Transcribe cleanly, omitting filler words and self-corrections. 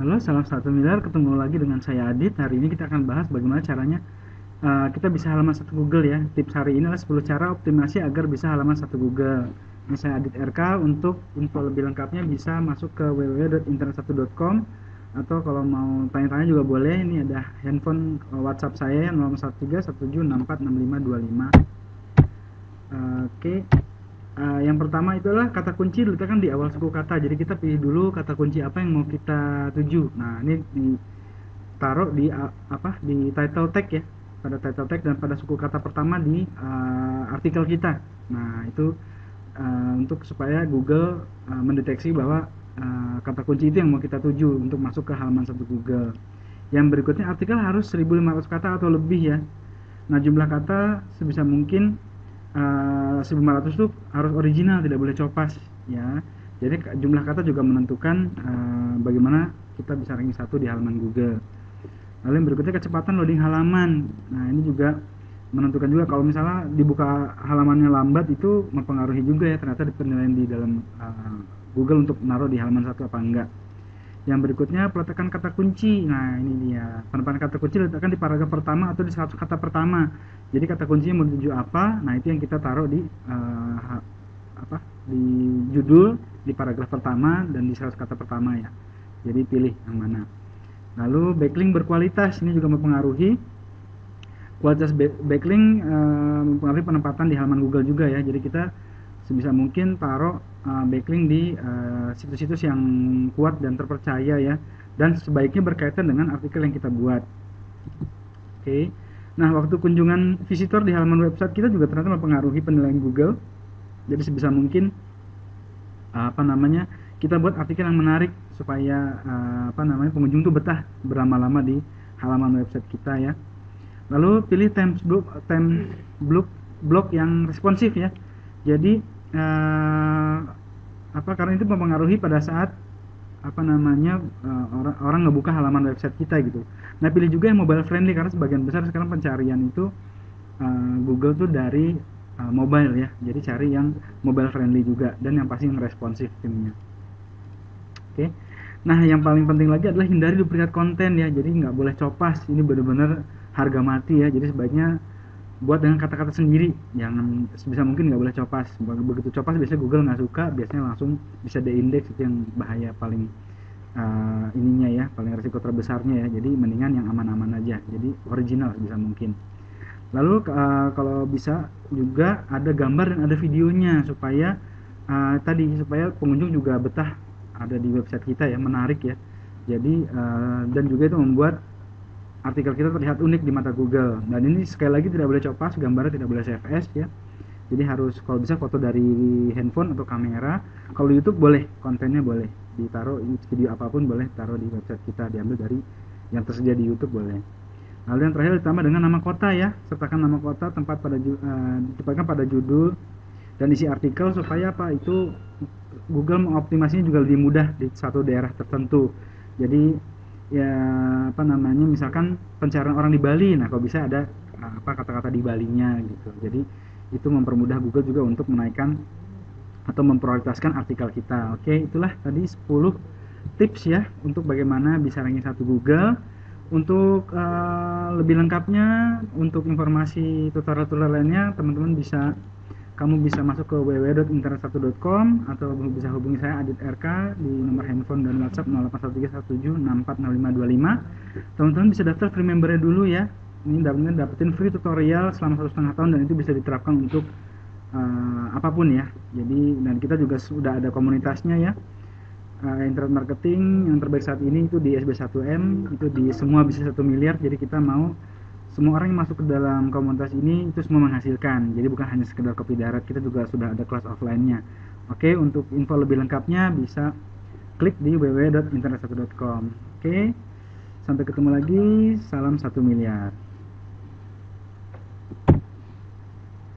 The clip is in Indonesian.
Halo, salam satu miliar. Ketemu lagi dengan saya Adit. Hari ini kita akan bahas bagaimana caranya kita bisa halaman satu Google ya. Tips hari ini adalah 10 cara optimasi agar bisa halaman satu Google. Ini saya Adit RK. Untuk info lebih lengkapnya bisa masuk ke www.internet1.com, atau kalau mau tanya-tanya juga boleh. Ini ada handphone WhatsApp saya 013176465525. Oke. Yang pertama itu adalah kata kunci diletakkan di awal suku kata. Jadi kita pilih dulu kata kunci apa yang mau kita tuju. Nah, ini ditaruh di di title tag ya, pada title tag dan pada suku kata pertama di artikel kita. Nah, itu untuk supaya Google mendeteksi bahwa kata kunci itu yang mau kita tuju untuk masuk ke halaman satu Google. Yang berikutnya, artikel harus 1500 kata atau lebih ya. Nah, jumlah kata sebisa mungkin 1500 itu harus original, tidak boleh copas ya. Jadi jumlah kata juga menentukan bagaimana kita bisa ranking 1 di halaman Google. Lalu yang berikutnya, kecepatan loading halaman. Nah, ini juga menentukan juga. Kalau misalnya dibuka halamannya lambat, itu mempengaruhi juga ya ternyata di penilaian di dalam Google untuk menaruh di halaman 1 apa enggak. Yang berikutnya, peletakan kata kunci. Nah, ini dia. Penempatan kata kunci diletakkan di paragraf pertama atau di 100 kata pertama. Jadi kata kuncinya mau dituju apa? Nah, itu yang kita taruh di di judul, di paragraf pertama dan di 100 kata pertama ya. Jadi pilih yang mana. Lalu backlink berkualitas, ini juga mempengaruhi. Kualitas backlink mempengaruhi penempatan di halaman Google juga ya. Jadi kita sebisa mungkin taruh backlink di situs-situs yang kuat dan terpercaya ya, dan sebaiknya berkaitan dengan artikel yang kita buat. Oke. Nah, waktu kunjungan visitor di halaman website kita juga ternyata mempengaruhi penilaian Google. Jadi sebisa mungkin kita buat artikel yang menarik supaya pengunjung tuh betah berlama-lama di halaman website kita ya. Lalu pilih blog yang responsif ya. Jadi karena itu mempengaruhi pada saat orang ngebuka halaman website kita gitu. Nah, pilih juga yang mobile friendly, karena sebagian besar sekarang pencarian itu Google tuh dari mobile ya. Jadi cari yang mobile friendly juga dan yang pasti yang responsif timnya. Oke. Nah, yang paling penting lagi adalah hindari duplikat konten ya. Jadi nggak boleh copas. Ini benar-benar harga mati ya. Jadi sebaiknya buat dengan kata-kata sendiri, jangan sebisa mungkin nggak boleh copas. Begitu copas biasanya Google nggak suka, biasanya langsung bisa de-index. Itu yang bahaya paling ininya ya, paling resiko terbesarnya ya. Jadi mendingan yang aman-aman aja, jadi original sebisa mungkin. Lalu kalau bisa juga ada gambar dan ada videonya supaya supaya pengunjung juga betah ada di website kita ya, menarik ya. Jadi dan juga itu membuat artikel kita terlihat unik di mata Google. Dan ini sekali lagi tidak boleh copas, gambarnya tidak boleh CFS ya. Jadi harus kalau bisa foto dari handphone atau kamera. Kalau YouTube boleh, kontennya boleh ditaruh, video apapun boleh taruh di website kita, diambil dari yang tersedia di YouTube boleh. Lalu yang terakhir, ditambah dengan nama kota ya. Sertakan nama kota, tempat ditempatkan pada judul dan isi artikel supaya itu Google mengoptimasinya juga lebih mudah di satu daerah tertentu. Jadi ya misalkan pencarian orang di Bali, nah kalau bisa ada kata-kata di Balinya gitu. Jadi itu mempermudah Google juga untuk menaikkan atau memprioritaskan artikel kita. Oke, itulah tadi 10 tips ya untuk bagaimana bisa ranking 1 Google. Untuk lebih lengkapnya, untuk informasi tutorial-tutorial lainnya, kamu bisa masuk ke www.internet1.com atau bisa hubungi saya Adit RK di nomor handphone dan WhatsApp 081317646525. Teman-teman bisa daftar free membernya dulu ya. Ini dapetin free tutorial selama 1,5 tahun dan itu bisa diterapkan untuk apapun ya. Jadi dan kita juga sudah ada komunitasnya ya. Internet marketing yang terbaik saat ini itu di SB1M, itu di semua bisnis 1 miliar. Jadi kita mau semua orang yang masuk ke dalam komunitas ini itu semua menghasilkan. Jadi bukan hanya sekedar kopi darat, kita juga sudah ada kelas offline-nya. Oke, untuk info lebih lengkapnya bisa klik di www.internet1.com. Oke, sampai ketemu lagi. Salam 1 miliar.